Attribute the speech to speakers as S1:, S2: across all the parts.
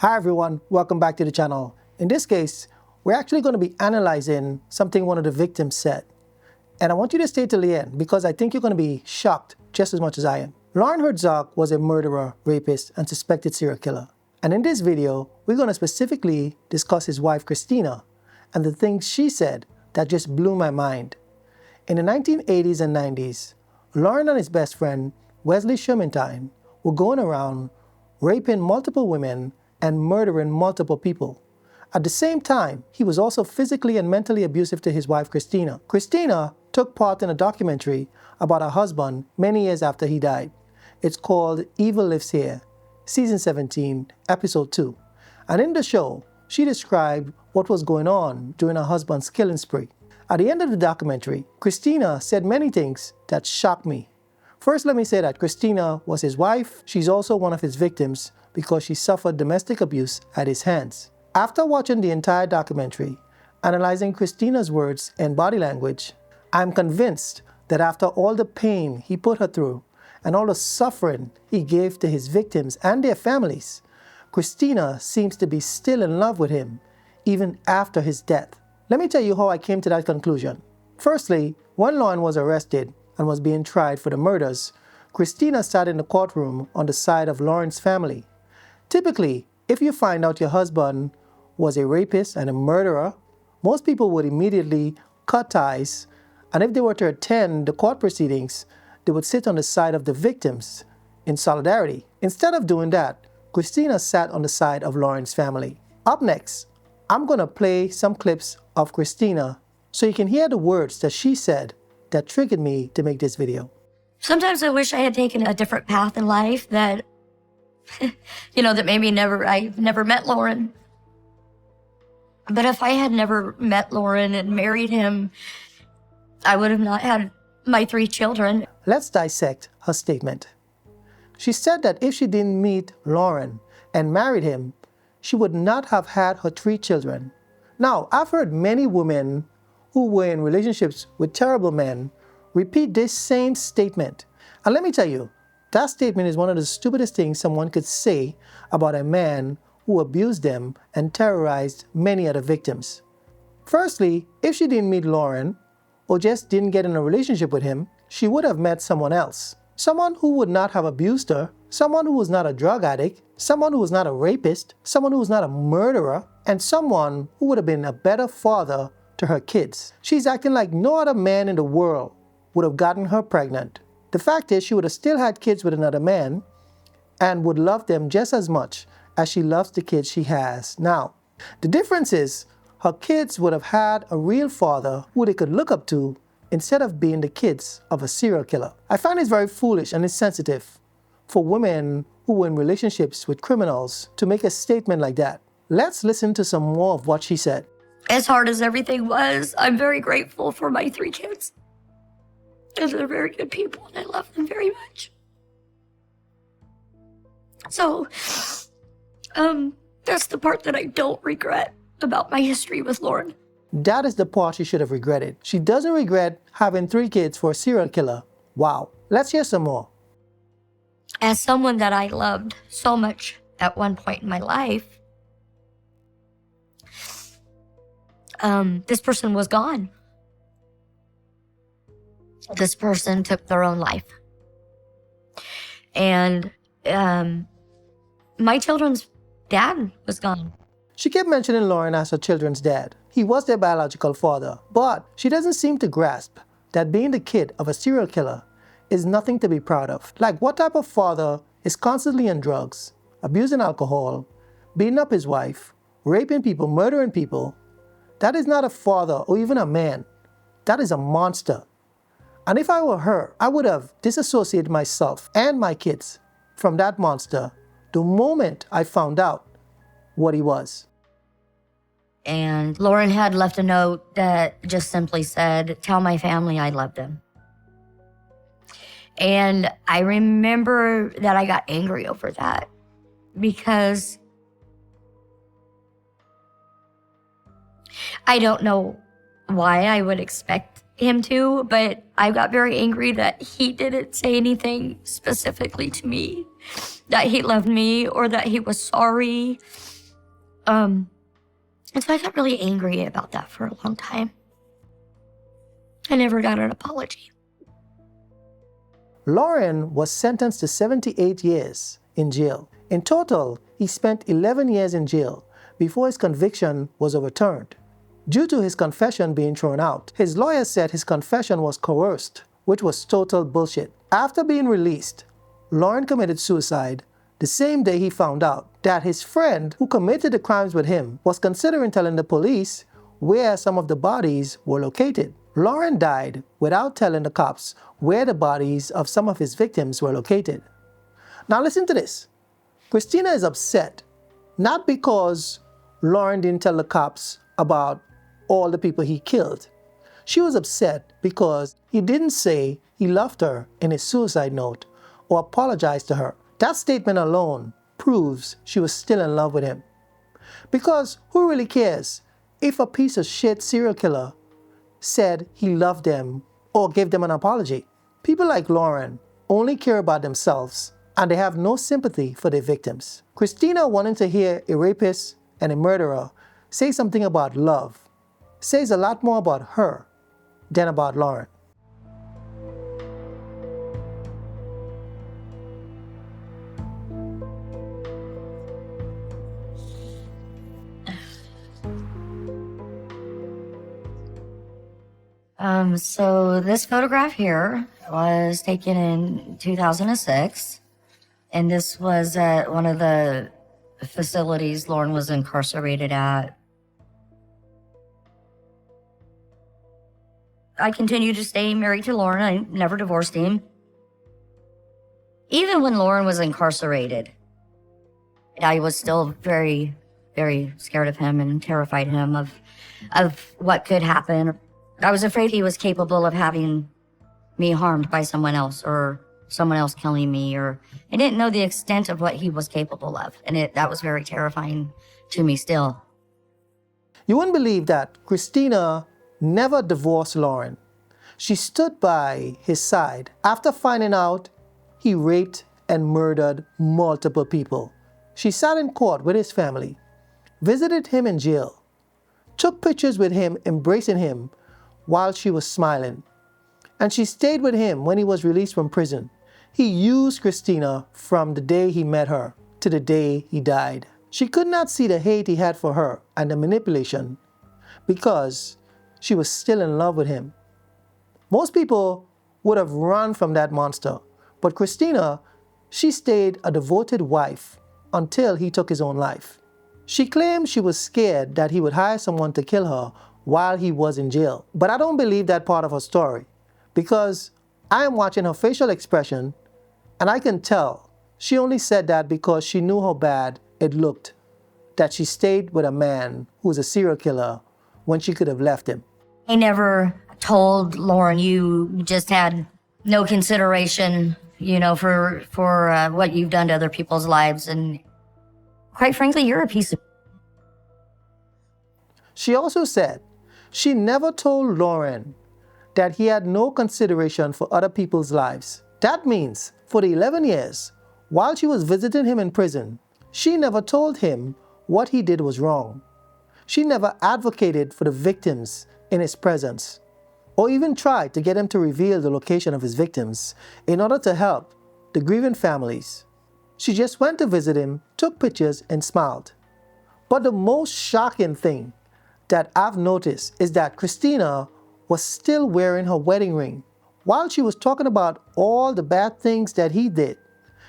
S1: Hi everyone, welcome back to the channel. In this case, we're actually going to be analyzing something one of the victims said. And I want you to stay till the end because I think you're going to be shocked just as much as I am. Loren Herzog was a murderer, rapist, and suspected serial killer. And in this video, we're going to specifically discuss his wife Christina and the things she said that just blew my mind. In the 1980s and 90s, Loren and his best friend, Wesley Shermantine, were going around raping multiple women and murdering multiple people. At the same time, he was also physically and mentally abusive to his wife Christina. Christina took part in a documentary about her husband many years after he died. It's called Evil Lives Here, Season 17, Episode 2. And in the show, she described what was going on during her husband's killing spree. At the end of the documentary, Christina said many things that shocked me. First, let me say that Christina was his wife. She's also one of his victims because she suffered domestic abuse at his hands. After watching the entire documentary, analyzing Christina's words and body language, I'm convinced that after all the pain he put her through and all the suffering he gave to his victims and their families, Christina seems to be still in love with him even after his death. Let me tell you how I came to that conclusion. Firstly, when Loren was arrested and was being tried for the murders, Christina sat in the courtroom on the side of Loren's family. Typically, if you find out your husband was a rapist and a murderer, most people would immediately cut ties, and if they were to attend the court proceedings, they would sit on the side of the victims in solidarity. Instead of doing that, Christina sat on the side of Loren's family. Up next, I'm going to play some clips of Christina so you can hear the words that she said that triggered me to make this video.
S2: Sometimes I wish I had taken a different path in life that, that maybe I never met Loren. But if I had never met Loren and married him, I would have not had my 3 children.
S1: Let's dissect her statement. She said that if she didn't meet Loren and married him, she would not have had her 3 children. Now, I've heard many women who were in relationships with terrible men repeat this same statement. And let me tell you, that statement is one of the stupidest things someone could say about a man who abused them and terrorized many other victims. Firstly, if she didn't meet Loren or just didn't get in a relationship with him, she would have met someone else. Someone who would not have abused her, someone who was not a drug addict, someone who was not a rapist, someone who was not a murderer, and someone who would have been a better father to her kids. She's acting like no other man in the world would have gotten her pregnant. The fact is, she would have still had kids with another man and would love them just as much as she loves the kids she has now. The difference is, her kids would have had a real father who they could look up to instead of being the kids of a serial killer. I find it's very foolish and insensitive for women who were in relationships with criminals to make a statement like that. Let's listen to some more of what she said.
S2: As hard as everything was, I'm very grateful for my 3 kids. Because they're very good people and I love them very much. So, that's the part that I don't regret about my history with Loren.
S1: That is the part she should have regretted. She doesn't regret having 3 kids for a serial killer. Wow. Let's hear some more.
S2: As someone that I loved so much at one point in my life, this person was gone. This person took their own life. And my children's dad was gone.
S1: She kept mentioning Loren as her children's dad. He was their biological father, but she doesn't seem to grasp that being the kid of a serial killer is nothing to be proud of. Like, what type of father is constantly on drugs, abusing alcohol, beating up his wife, raping people, murdering people? That is not a father or even a man. That is a monster. And if I were her, I would have disassociated myself and my kids from that monster the moment I found out what he was.
S2: And Loren had left a note that just simply said, "Tell my family I love them." And I remember that I got angry over that because I don't know why I would expect him too, but I got very angry that he didn't say anything specifically to me, that he loved me or that he was sorry. And so I got really angry about that for a long time. I never got an apology.
S1: Loren was sentenced to 78 years in jail. In total, he spent 11 years in jail before his conviction was overturned. Due to his confession being thrown out, his lawyer said his confession was coerced, which was total bullshit. After being released, Loren committed suicide the same day he found out that his friend who committed the crimes with him was considering telling the police where some of the bodies were located. Loren died without telling the cops where the bodies of some of his victims were located. Now listen to this. Christina is upset, not because Loren didn't tell the cops about all the people he killed. She was upset because he didn't say he loved her in his suicide note or apologized to her. That statement alone proves she was still in love with him. Because who really cares if a piece of shit serial killer said he loved them or gave them an apology? People like Loren only care about themselves and they have no sympathy for their victims. Christina wanting to hear a rapist and a murderer say something about love says a lot more about her than about Loren.
S2: So this photograph here was taken in 2006, and this was at one of the facilities Loren was incarcerated at. I continued to stay married to Loren. I never divorced him. Even when Loren was incarcerated, I was still very, very scared of him and terrified him of what could happen. I was afraid he was capable of having me harmed by someone else or someone else killing me, or I didn't know the extent of what he was capable of. And that was very terrifying to me still.
S1: You wouldn't believe that Christina never divorced Loren. She stood by his side after finding out he raped and murdered multiple people. She sat in court with his family, visited him in jail, took pictures with him embracing him while she was smiling, and she stayed with him when he was released from prison. He used Christina from the day he met her to the day he died. She could not see the hate he had for her and the manipulation because she was still in love with him. Most people would have run from that monster, but Christina, she stayed a devoted wife until he took his own life. She claimed she was scared that he would hire someone to kill her while he was in jail. But I don't believe that part of her story because I am watching her facial expression and I can tell she only said that because she knew how bad it looked that she stayed with a man who's a serial killer when she could have left him.
S2: I never told Loren, you just had no consideration, for what you've done to other people's lives. And quite frankly, you're a piece of...
S1: She also said she never told Loren that he had no consideration for other people's lives. That means for the 11 years, while she was visiting him in prison, she never told him what he did was wrong. She never advocated for the victims in his presence, or even tried to get him to reveal the location of his victims in order to help the grieving families. She just went to visit him, took pictures, and smiled. But the most shocking thing that I've noticed is that Christina was still wearing her wedding ring. While she was talking about all the bad things that he did,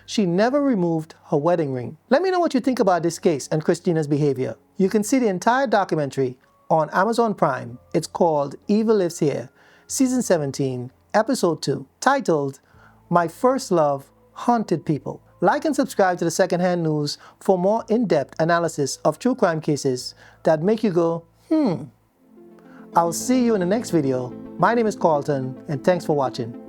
S1: she never removed her wedding ring. Let me know what you think about this case and Christina's behavior. You can see the entire documentary on Amazon Prime. It's called Evil Lives Here, Season 17, Episode 2, titled My First Love Haunted People. Like and subscribe to the Secondhand News for more in-depth analysis of true crime cases that make you go, I'll see you in the next video. My name is Carlton, and thanks for watching.